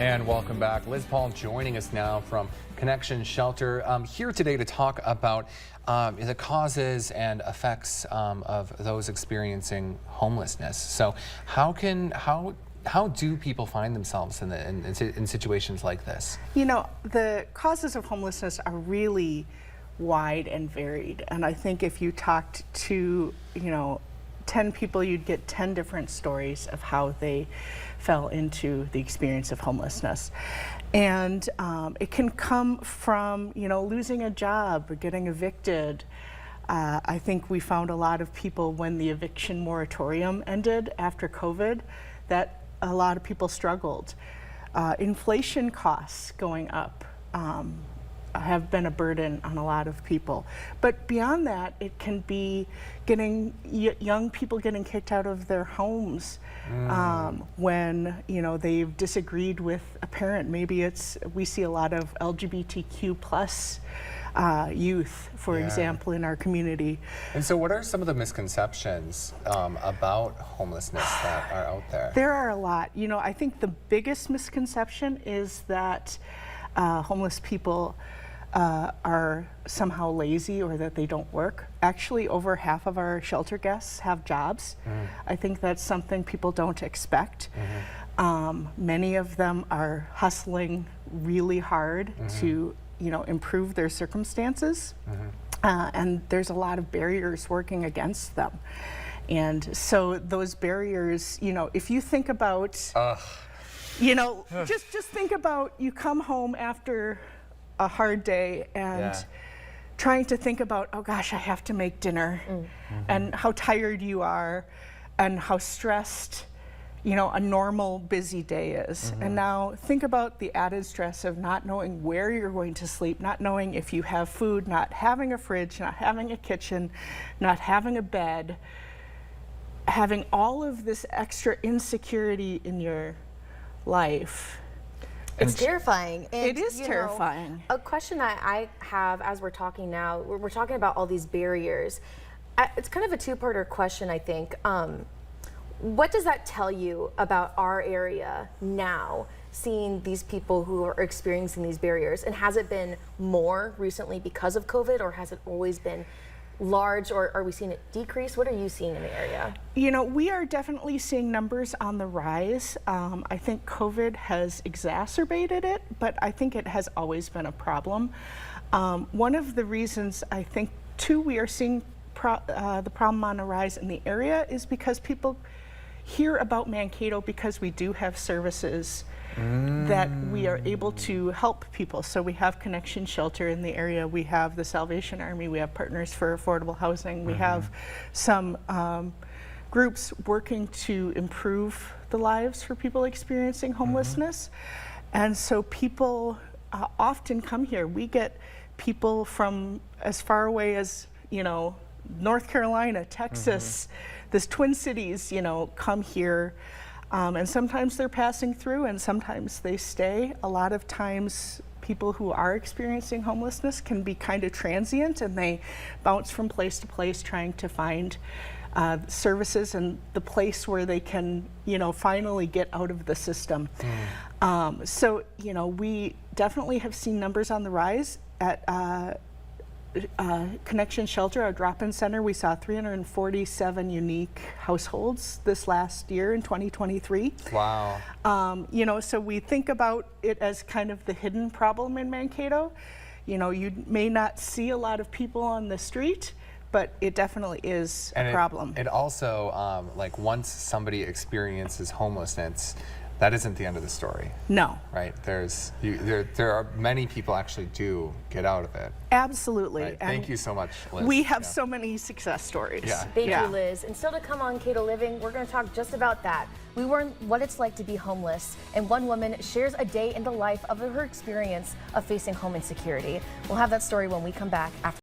And welcome back. Liz Paul joining us now from Connection Shelter, here today to talk about the causes and effects of those experiencing homelessness. So how do people find themselves in situations like this? You know, the causes of homelessness are really wide and varied. And I think if you talked to, 10 people, you'd get 10 different stories of how they fell into the experience of homelessness. And it can come from, losing a job or getting evicted. I think we found a lot of people when the eviction moratorium ended after COVID, that a lot of people struggled. Inflation costs going up have been a burden on a lot of people. But beyond that, it can be young people getting kicked out of their homes when they've disagreed with a parent. Maybe we see a lot of LGBTQ plus youth, for example, in our community. And so what are some of the misconceptions about homelessness that are out there? There are a lot. I think the biggest misconception is that homeless people are somehow lazy or that they don't work. Actually, over half of our shelter guests have jobs. I think that's something people don't expect. Many of them are hustling really hard to improve their circumstances. And there's a lot of barriers working against them. And so those barriers, if you think about, just think about you come home after a hard day and trying to think about, oh gosh, I have to make dinner, and how tired you are and how stressed a normal busy day is. And now think about the added stress of not knowing where you're going to sleep, not knowing if you have food, not having a fridge, not having a kitchen, not having a bed, having all of this extra insecurity in your life. It's terrifying. And, it is terrifying. A question that I have as we're talking now, we're talking about all these barriers. It's kind of a two-parter question, I think. What does that tell you about our area now, seeing these people who are experiencing these barriers? And has it been more recently because of COVID, or has it always been large, or are we seeing it decrease? What are you seeing in the area? We are definitely seeing numbers on the rise. I think COVID has exacerbated it, but I think it has always been a problem. One of the reasons I think, too, we are seeing the problem on the rise in the area is because people hear about Mankato because we do have services that we are able to help people. So we have Connection Shelter in the area, we have the Salvation Army, we have Partners for Affordable Housing, we have some groups working to improve the lives for people experiencing homelessness. And so people often come here. We get people from as far away as, North Carolina, Texas, this Twin Cities, come here. And sometimes they're passing through and sometimes they stay. A lot of times people who are experiencing homelessness can be kind of transient and they bounce from place to place trying to find services and the place where they can, finally get out of the system. So, we definitely have seen numbers on the rise. At Connection Shelter, our drop-in center, we saw 347 unique households this last year in 2023. Wow. So we think about it as kind of the hidden problem in Mankato. You may not see a lot of people on the street, but it definitely is a problem. It also, once somebody experiences homelessness, that isn't the end of the story. No. Right? There are many people actually do get out of it. Absolutely. Right? Thank you so much, Liz. We have so many success stories. Thank you, Liz. And still to come on Cato Living, we're going to talk just about that. We learn what it's like to be homeless, and one woman shares a day in the life of her experience of facing home insecurity. We'll have that story when we come back after.